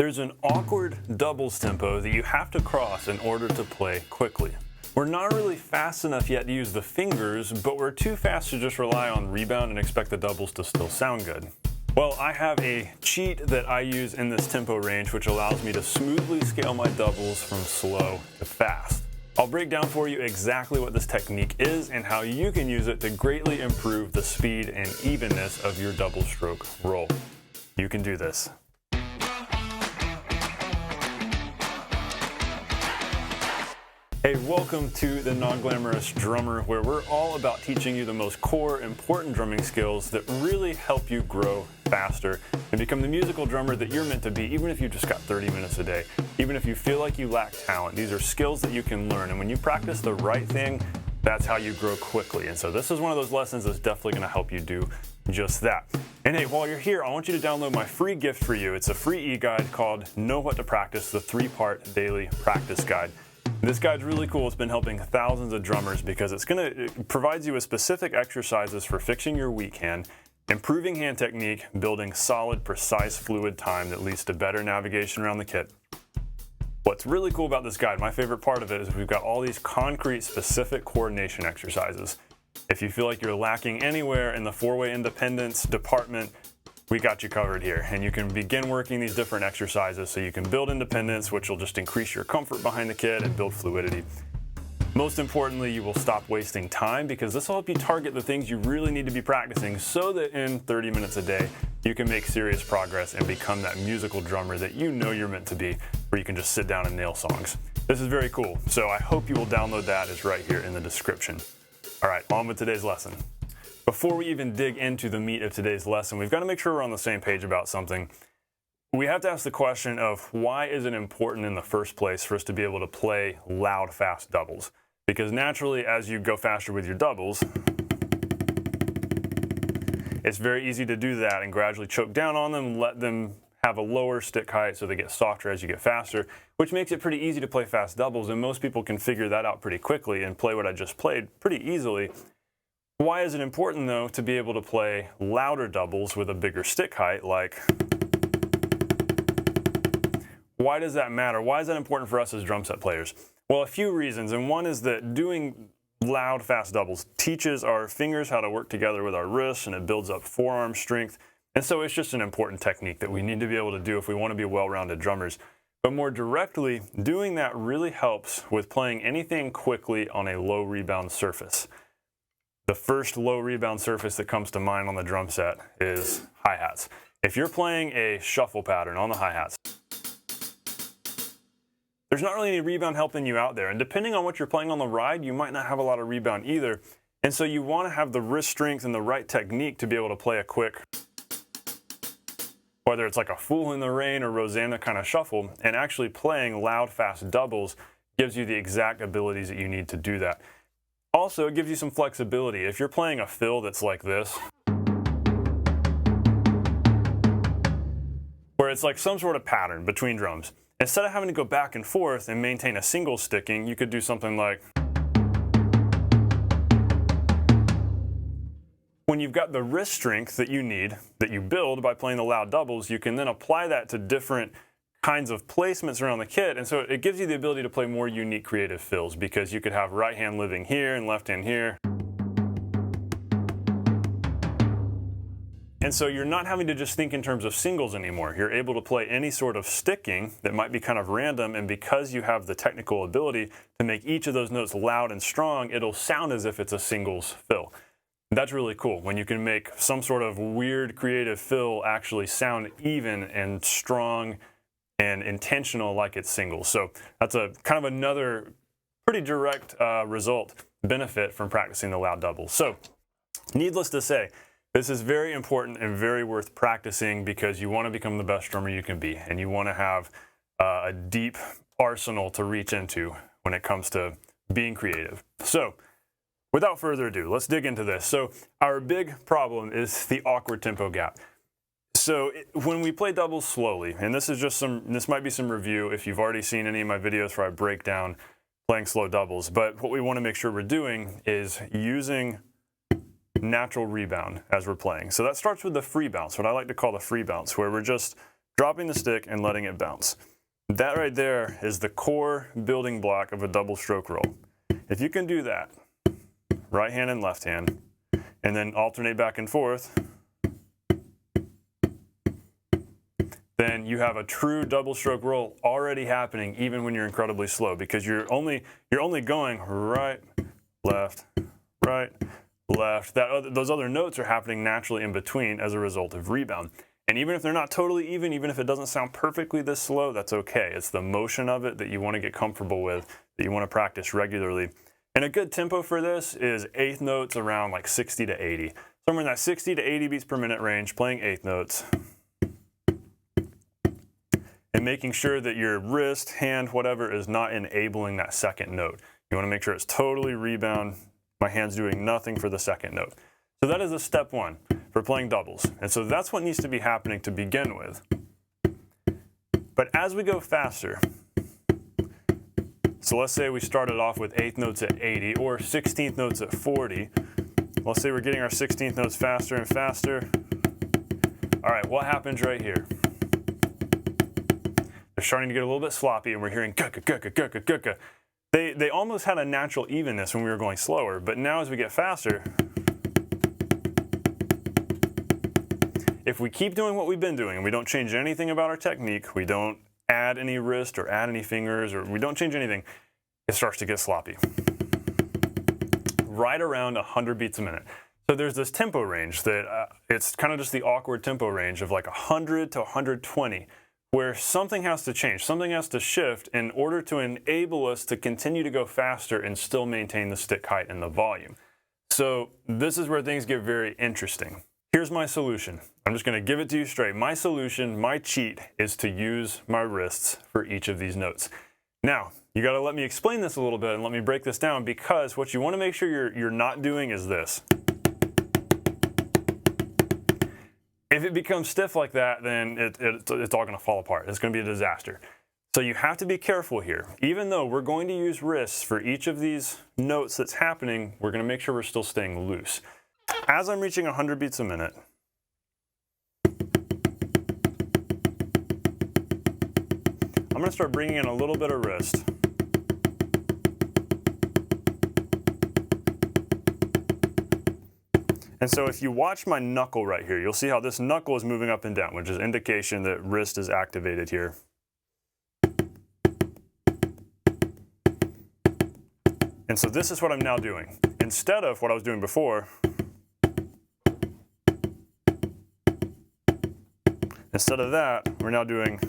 There's an awkward doubles tempo that you have to cross in order to play quickly. We're not really fast enough yet to use the fingers, but we're too fast to just rely on rebound and expect the doubles to still sound good. Well, I have a cheat that I use in this tempo range which allows me to smoothly scale my doubles from slow to fast. I'll break down for you exactly what this technique is and how you can use it to greatly improve the speed and evenness of your double stroke roll. You can do this. Hey, welcome to the Non-Glamorous Drummer, where we're all about teaching you the most core, important drumming skills that really help you grow faster and become the musical drummer that you're meant to be, even if you just got 30 minutes a day. Even if you feel like you lack talent, these are skills that you can learn, and when you practice the right thing, that's how you grow quickly. And so this is one of those lessons that's definitely going to help you do just that. And hey, while you're here, I want you to download my free gift for you. It's a free e-guide called Know What to Practice, the 3-part daily practice guide. This guide's really cool. It's been helping thousands of drummers because it provides you with specific exercises for fixing your weak hand, improving hand technique, building solid, precise, fluid time that leads to better navigation around the kit. What's really cool about this guide, my favorite part of it, is we've got all these concrete, specific coordination exercises. If you feel like you're lacking anywhere in the 4-way independence department, we got you covered here, and you can begin working these different exercises so you can build independence, which will just increase your comfort behind the kit and build fluidity. Most importantly, you will stop wasting time because this will help you target the things you really need to be practicing so that in 30 minutes a day, you can make serious progress and become that musical drummer that you know you're meant to be, where you can just sit down and nail songs. This is very cool, so I hope you will download that. It's right here in the description. All right, on with today's lesson. Before we even dig into the meat of today's lesson, we've got to make sure we're on the same page about something. We have to ask the question of why is it important in the first place for us to be able to play loud, fast doubles? Because naturally, as you go faster with your doubles, it's very easy to do that and gradually choke down on them, let them have a lower stick height so they get softer as you get faster, which makes it pretty easy to play fast doubles, and most people can figure that out pretty quickly and play what I just played pretty easily. Why is it important, though, to be able to play louder doubles with a bigger stick height? Like, why does that matter? Why is that important for us as drum set players? Well, a few reasons, and one is that doing loud, fast doubles teaches our fingers how to work together with our wrists, and it builds up forearm strength, and so it's just an important technique that we need to be able to do if we want to be well-rounded drummers. But more directly, doing that really helps with playing anything quickly on a low rebound surface. The first low rebound surface that comes to mind on the drum set is hi-hats. If you're playing a shuffle pattern on the hi-hats, there's not really any rebound helping you out there. And depending on what you're playing on the ride, you might not have a lot of rebound either. And so you want to have the wrist strength and the right technique to be able to play a quick, whether it's like a Fool in the Rain or Rosanna kind of shuffle, and actually playing loud, fast doubles gives you the exact abilities that you need to do that. Also, it gives you some flexibility. If you're playing a fill that's like this, where it's like some sort of pattern between drums, instead of having to go back and forth and maintain a single sticking, you could do something like, when you've got the wrist strength that you need, that you build by playing the loud doubles, you can then apply that to different kinds of placements around the kit, and so it gives you the ability to play more unique creative fills because you could have right hand living here and left hand here. And so you're not having to just think in terms of singles anymore. You're able to play any sort of sticking that might be kind of random, and because you have the technical ability to make each of those notes loud and strong, it'll sound as if it's a singles fill. That's really cool when you can make some sort of weird creative fill actually sound even and strong and intentional like it's singles. So that's a kind of another pretty direct benefit from practicing the loud doubles. So needless to say, this is very important and very worth practicing because you want to become the best drummer you can be, and you want to have a deep arsenal to reach into when it comes to being creative. So without further ado, let's dig into this. So our big problem is the awkward tempo gap. So when we play doubles slowly, and this might be some review if you've already seen any of my videos where I break down playing slow doubles, but what we want to make sure we're doing is using natural rebound as we're playing. So that starts with the free bounce, what I like to call the free bounce, where we're just dropping the stick and letting it bounce. That right there is the core building block of a double stroke roll. If you can do that, right hand and left hand, and then alternate back and forth, then you have a true double stroke roll already happening even when you're incredibly slow, because you're only going right, left, right, left. Those other notes are happening naturally in between as a result of rebound. And even if they're not totally even if it doesn't sound perfectly this slow, that's okay. It's the motion of it that you want to get comfortable with, that you want to practice regularly. And a good tempo for this is eighth notes around like 60 to 80. Somewhere in that 60 to 80 beats per minute range, playing eighth notes. And making sure that your wrist, hand, whatever is not enabling that second note. You want to make sure it's totally rebound. My hand's doing nothing for the second note. So that is a step one for playing doubles. And so that's what needs to be happening to begin with. But as we go faster, so let's say we started off with eighth notes at 80 or 16th notes at 40. Let's say we're getting our 16th notes faster and faster. All right, what happens right here? They're starting to get a little bit sloppy and we're hearing kuka, kuka, kuka, kuka. They almost had a natural evenness when we were going slower, but now as we get faster, if we keep doing what we've been doing and we don't change anything about our technique, we don't add any wrist or add any fingers, or we don't change anything, it starts to get sloppy. Right around 100 beats a minute. So there's this tempo range that it's kind of just the awkward tempo range of like 100 to 120, where something has to change, something has to shift in order to enable us to continue to go faster and still maintain the stick height and the volume. So this is where things get very interesting. Here's my solution. I'm just going to give it to you straight. My solution, my cheat, is to use my wrists for each of these notes. Now, you got to let me explain this a little bit and let me break this down, because what you want to make sure you're not doing is this. If it becomes stiff like that, then it's all going to fall apart. It's going to be a disaster. So you have to be careful here. Even though we're going to use wrists for each of these notes that's happening, we're going to make sure we're still staying loose. As I'm reaching 100 beats a minute, I'm going to start bringing in a little bit of wrist. And so if you watch my knuckle right here, you'll see how this knuckle is moving up and down, which is indication that wrist is activated here. And so this is what I'm now doing. Instead of what I was doing before, instead of that, we're now doing,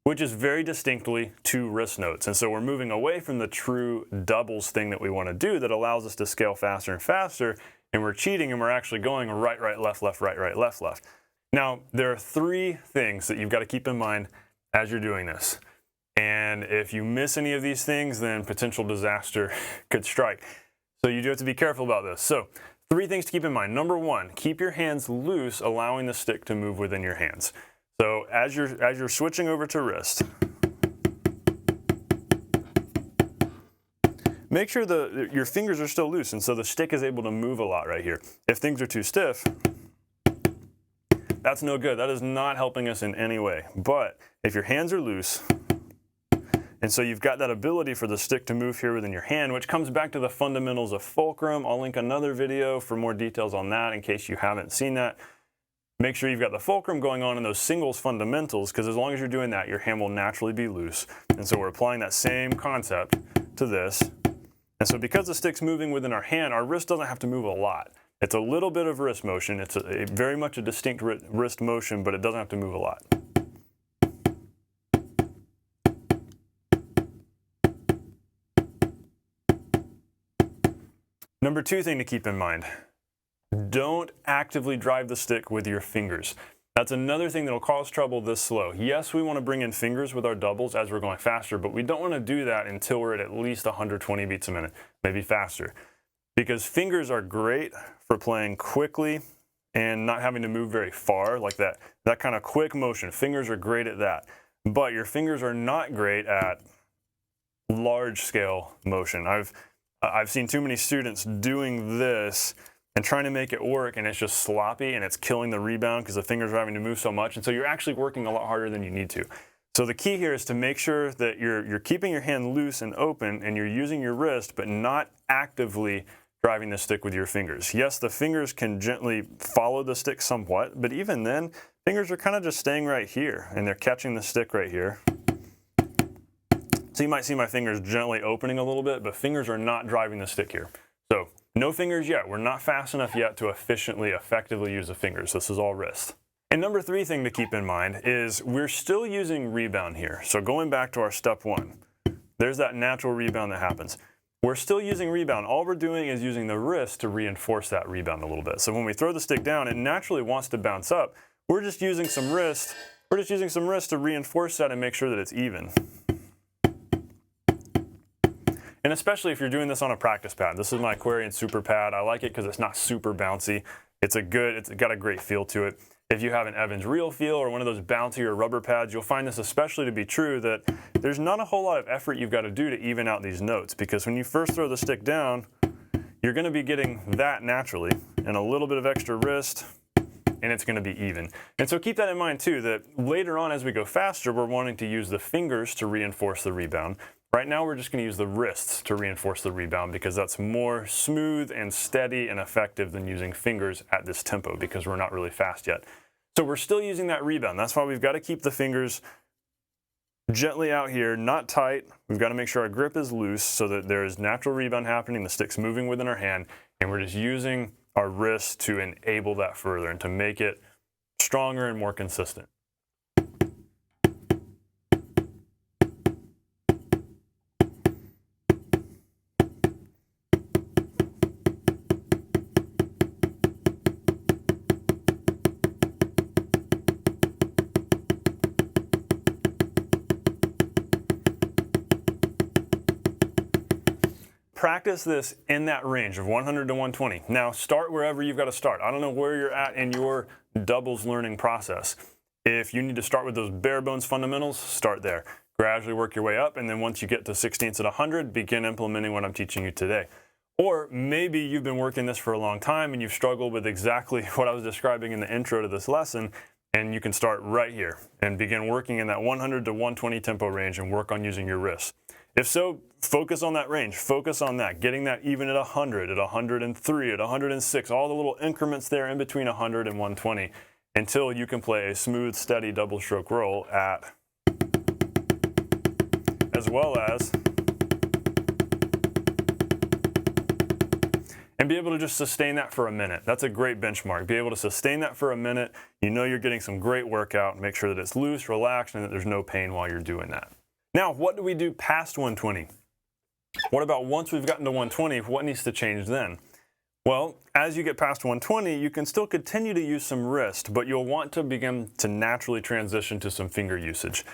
which is very distinctly two wrist notes. And so we're moving away from the true doubles thing that we want to do that allows us to scale faster and faster, and we're cheating and we're actually going right, right, left, left, right, right, left, left. Now, there are three things that you've got to keep in mind as you're doing this. And if you miss any of these things, then potential disaster could strike. So you do have to be careful about this. So three things to keep in mind. Number one, keep your hands loose, allowing the stick to move within your hands. So as you're switching over to wrist, make sure your fingers are still loose, and so the stick is able to move a lot right here. If things are too stiff, that's no good. That is not helping us in any way. But if your hands are loose, and so you've got that ability for the stick to move here within your hand, which comes back to the fundamentals of Fulcrum. I'll link another video for more details on that in case you haven't seen that. Make sure you've got the Fulcrum going on in those singles fundamentals, because as long as you're doing that, your hand will naturally be loose. And so we're applying that same concept to this. And so because the stick's moving within our hand, our wrist doesn't have to move a lot. It's a little bit of wrist motion. It's very much a distinct wrist motion, but it doesn't have to move a lot. Number two thing to keep in mind, don't actively drive the stick with your fingers. That's another thing that will cause trouble this slow. Yes, we want to bring in fingers with our doubles as we're going faster, but we don't want to do that until we're at least 120 beats a minute, maybe faster. Because fingers are great for playing quickly and not having to move very far, like that kind of quick motion. Fingers are great at that. But your fingers are not great at large scale motion. I've seen too many students doing this and trying to make it work, and it's just sloppy and it's killing the rebound because the fingers are having to move so much, and so you're actually working a lot harder than you need to. So the key here is to make sure that you're keeping your hand loose and open, and you're using your wrist, but not actively driving the stick with your fingers. Yes, the fingers can gently follow the stick somewhat, but even then, fingers are kind of just staying right here, and they're catching the stick right here. So you might see my fingers gently opening a little bit, but fingers are not driving the stick here. So no fingers yet. We're not fast enough yet to effectively use the fingers. This is all wrist. And number 3 thing to keep in mind is we're still using rebound here. So going back to our step 1, there's that natural rebound that happens. We're still using rebound. All we're doing is using the wrist to reinforce that rebound a little bit. So when we throw the stick down, it naturally wants to bounce up. We're just using some wrist. We're just using some wrist to reinforce that and make sure that it's even. And especially if you're doing this on a practice pad. This is my Aquarian Super Pad. I like it because it's not super bouncy. It's got a great feel to it. If you have an Evans Real Feel or one of those bouncier rubber pads, you'll find this especially to be true that there's not a whole lot of effort you've got to do to even out these notes, because when you first throw the stick down, you're going to be getting that naturally and a little bit of extra wrist, and it's going to be even. And so keep that in mind too, that later on as we go faster, we're wanting to use the fingers to reinforce the rebound. Right now we're just going to use the wrists to reinforce the rebound because that's more smooth and steady and effective than using fingers at this tempo because we're not really fast yet. So we're still using that rebound. That's why we've got to keep the fingers gently out here, not tight. We've got to make sure our grip is loose so that there is natural rebound happening, the stick's moving within our hand, and we're just using our wrist to enable that further and to make it stronger and more consistent. Practice this in that range of 100 to 120. Now start wherever you've got to start. I don't know where you're at in your doubles learning process. If you need to start with those bare bones fundamentals, start there. Gradually work your way up, and then once you get to 16ths at 100, begin implementing what I'm teaching you today. Or maybe you've been working this for a long time and you've struggled with exactly what I was describing in the intro to this lesson, and you can start right here and begin working in that 100 to 120 tempo range and work on using your wrists. If so, focus on that range, focus on that, getting that even at 100, at 103, at 106, all the little increments there in between 100 and 120 until you can play a smooth, steady double stroke roll at, as well as, and be able to just sustain that for a minute. That's a great benchmark. Be able to sustain that for a minute. You know you're getting some great workout. Make sure that it's loose, relaxed, and that there's no pain while you're doing that. Now, what do we do past 120? What about once we've gotten to 120, what needs to change then? Well, as you get past 120, you can still continue to use some wrist, but you'll want to begin to naturally transition to some finger usage.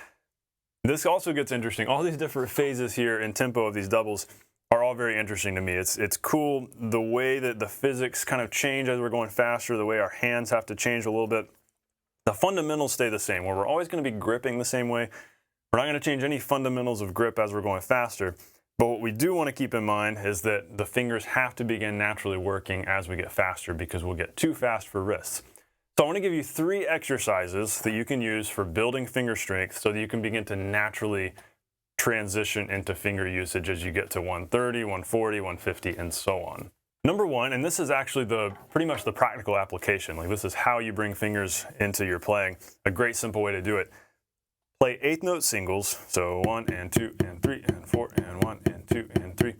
This also gets interesting. All these different phases here in tempo of these doubles are all very interesting to me. It's cool the way that the physics kind of change as we're going faster, the way our hands have to change a little bit. The fundamentals stay the same, where we're always going to be gripping the same way. We're not going to change any fundamentals of grip as we're going faster, but what we do want to keep in mind is that the fingers have to begin naturally working as we get faster because we'll get too fast for wrists. So I want to give you 3 exercises that you can use for building finger strength so that you can begin to naturally transition into finger usage as you get to 130, 140, 150, and so on. Number 1, and this is actually pretty much the practical application, like this is how you bring fingers into your playing, a great simple way to do it. Play 8th note singles, so 1 and 2 and 3 and 4 and 1 and 2 and 3,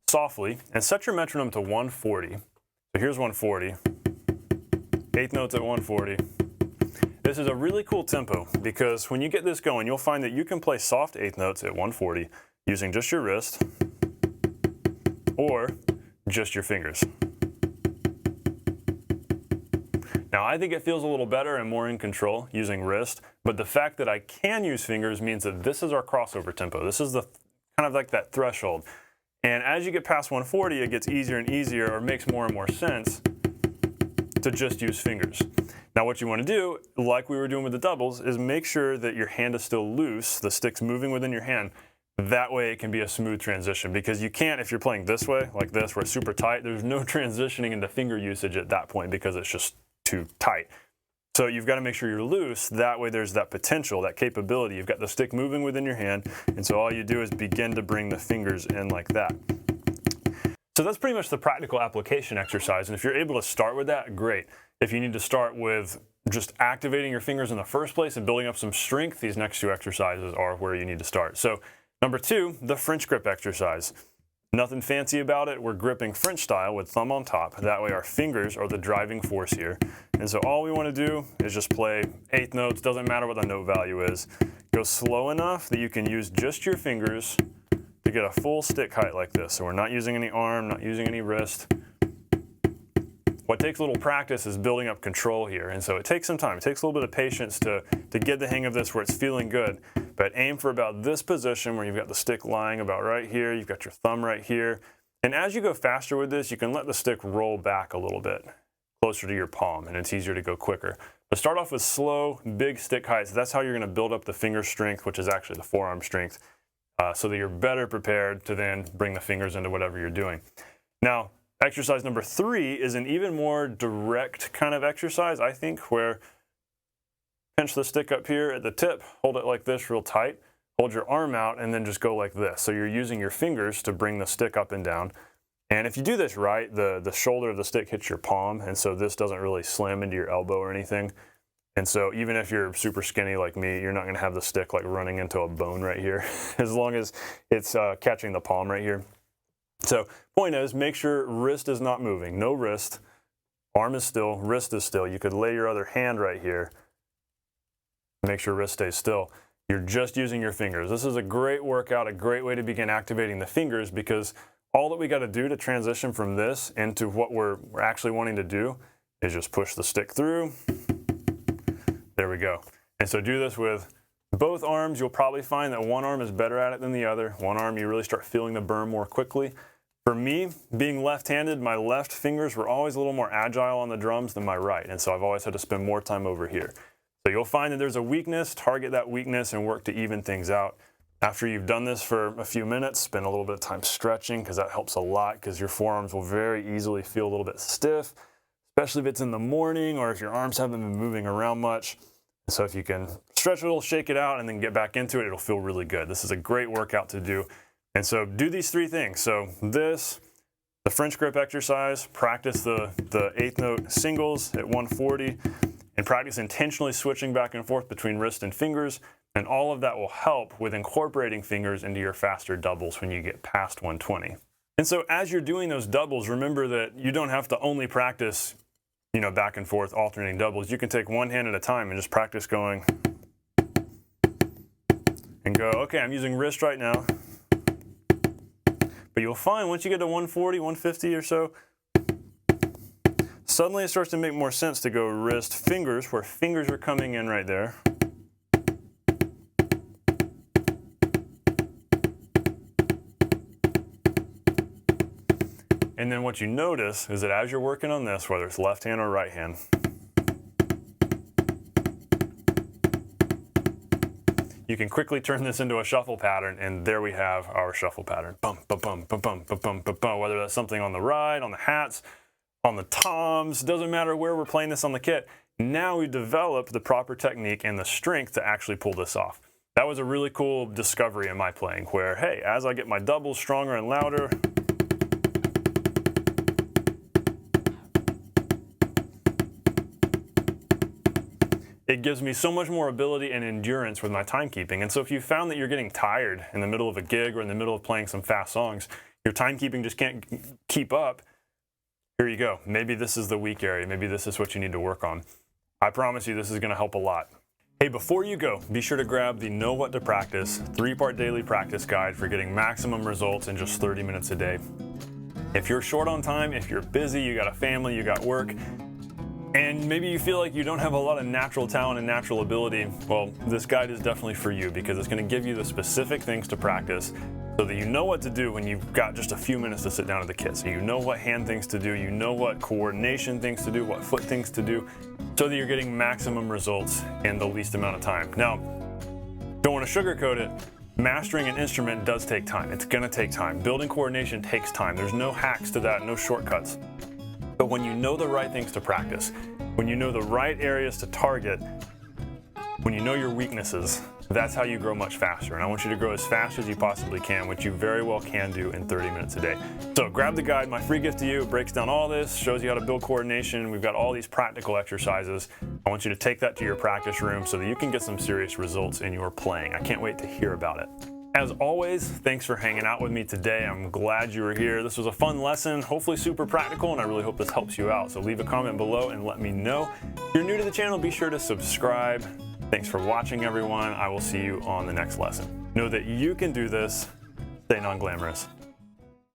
softly, and set your metronome to 140. So here's 140, 8th notes at 140. This is a really cool tempo because when you get this going, you'll find that you can play soft 8th notes at 140 using just your wrist or just your fingers. Now, I think it feels a little better and more in control using wrist, but the fact that I can use fingers means that this is our crossover tempo. This is the kind of like that threshold. And as you get past 140, it gets easier and easier, or makes more and more sense to just use fingers. Now, what you want to do, like we were doing with the doubles, is make sure that your hand is still loose, the stick's moving within your hand. That way it can be a smooth transition, because you can't, if you're playing this way, like this, where it's super tight, there's no transitioning into finger usage at that point because it's just too tight. So you've got to make sure you're loose. That way there's that potential, that capability. You've got the stick moving within your hand, and so all you do is begin to bring the fingers in like that. So that's pretty much the practical application exercise, and if you're able to start with that, great. If you need to start with just activating your fingers in the first place and building up some strength, these next two exercises are where you need to start. So number 2, the French grip exercise. Nothing fancy about it. We're gripping French style with thumb on top. That way our fingers are the driving force here. And so all we want to do is just play eighth notes. Doesn't matter what the note value is. Go slow enough that you can use just your fingers to get a full stick height like this. So we're not using any arm, not using any wrist. What takes a little practice is building up control here. And so it takes some time. It takes a little bit of patience to get the hang of this where it's feeling good. But aim for about this position where you've got the stick lying about right here. You've got your thumb right here. And as you go faster with this, you can let the stick roll back a little bit closer to your palm, and it's easier to go quicker. But start off with slow, big stick heights. That's how you're going to build up the finger strength, which is actually the forearm strength, so that you're better prepared to then bring the fingers into whatever you're doing. Now, exercise number 3 is an even more direct kind of exercise, I think, where pinch the stick up here at the tip, hold it like this real tight, hold your arm out, and then just go like this. So you're using your fingers to bring the stick up and down. And if you do this right, the shoulder of the stick hits your palm, and so this doesn't really slam into your elbow or anything. And so even if you're super skinny like me, you're not going to have the stick like running into a bone right here, as long as it's catching the palm right here. So point is, make sure wrist is not moving. No wrist. Arm is still, wrist is still. You could lay your other hand right here. Make sure wrist stays still. You're just using your fingers. This is a great workout, a great way to begin activating the fingers, because all that we got to do to transition from this into what we're actually wanting to do is just push the stick through. There we go. And so do this with both arms. You'll probably find that one arm is better at it than the other. One arm, you really start feeling the burn more quickly. For me, being left-handed, my left fingers were always a little more agile on the drums than my right, and so I've always had to spend more time over here. So you'll find that there's a weakness, target that weakness, and work to even things out. After you've done this for a few minutes, spend a little bit of time stretching, because that helps a lot, because your forearms will very easily feel a little bit stiff, especially if it's in the morning or if your arms haven't been moving around much. So if you can stretch a little, shake it out, and then get back into it, it'll feel really good. This is a great workout to do. And so do these 3 things. So this, the French grip exercise, practice the eighth note singles at 140, and practice intentionally switching back and forth between wrist and fingers, and all of that will help with incorporating fingers into your faster doubles when you get past 120. And so as you're doing those doubles, remember that you don't have to only practice, back and forth alternating doubles. You can take one hand at a time and just practice going and go, okay, I'm using wrist right now. But you'll find once you get to 140, 150 or so, suddenly it starts to make more sense to go wrist, fingers, where fingers are coming in right there. And then what you notice is that as you're working on this, whether it's left hand or right hand, you can quickly turn this into a shuffle pattern, and there we have our shuffle pattern. Bum, bum, bum, bum, bum, bum, bum, bum, bum. Whether that's something on the ride, on the hats, on the toms, doesn't matter where we're playing this on the kit. Now we develop the proper technique and the strength to actually pull this off. That was a really cool discovery in my playing, where, hey, as I get my doubles stronger and louder, it gives me so much more ability and endurance with my timekeeping. And so if you found that you're getting tired in the middle of a gig or in the middle of playing some fast songs, your timekeeping just can't keep up, here you go. Maybe this is the weak area. Maybe this is what you need to work on. I promise you this is going to help a lot. Hey, before you go, be sure to grab the Know What to Practice 3-part daily practice guide for getting maximum results in just 30 minutes a day. If you're short on time, if you're busy, you got a family, you got work, and maybe you feel like you don't have a lot of natural talent and natural ability, well, this guide is definitely for you, because it's going to give you the specific things to practice so that you know what to do when you've got just a few minutes to sit down at the kit. So you know what hand things to do, you know what coordination things to do, what foot things to do, so that you're getting maximum results in the least amount of time. Now, don't want to sugarcoat it. Mastering an instrument does take time. It's gonna take time. Building coordination takes time. There's no hacks to that, no shortcuts. But when you know the right things to practice, when you know the right areas to target, when you know your weaknesses, that's how you grow much faster. And I want you to grow as fast as you possibly can, which you very well can do in 30 minutes a day. So grab the guide, my free gift to you. It breaks down all this, shows you how to build coordination. We've got all these practical exercises. I want you to take that to your practice room so that you can get some serious results in your playing. I can't wait to hear about it. As always, thanks for hanging out with me today. I'm glad you were here. This was a fun lesson, hopefully super practical, and I really hope this helps you out. So leave a comment below and let me know. If you're new to the channel, be sure to subscribe. Thanks for watching, everyone. I will see you on the next lesson. Know that you can do this. Stay non-glamorous.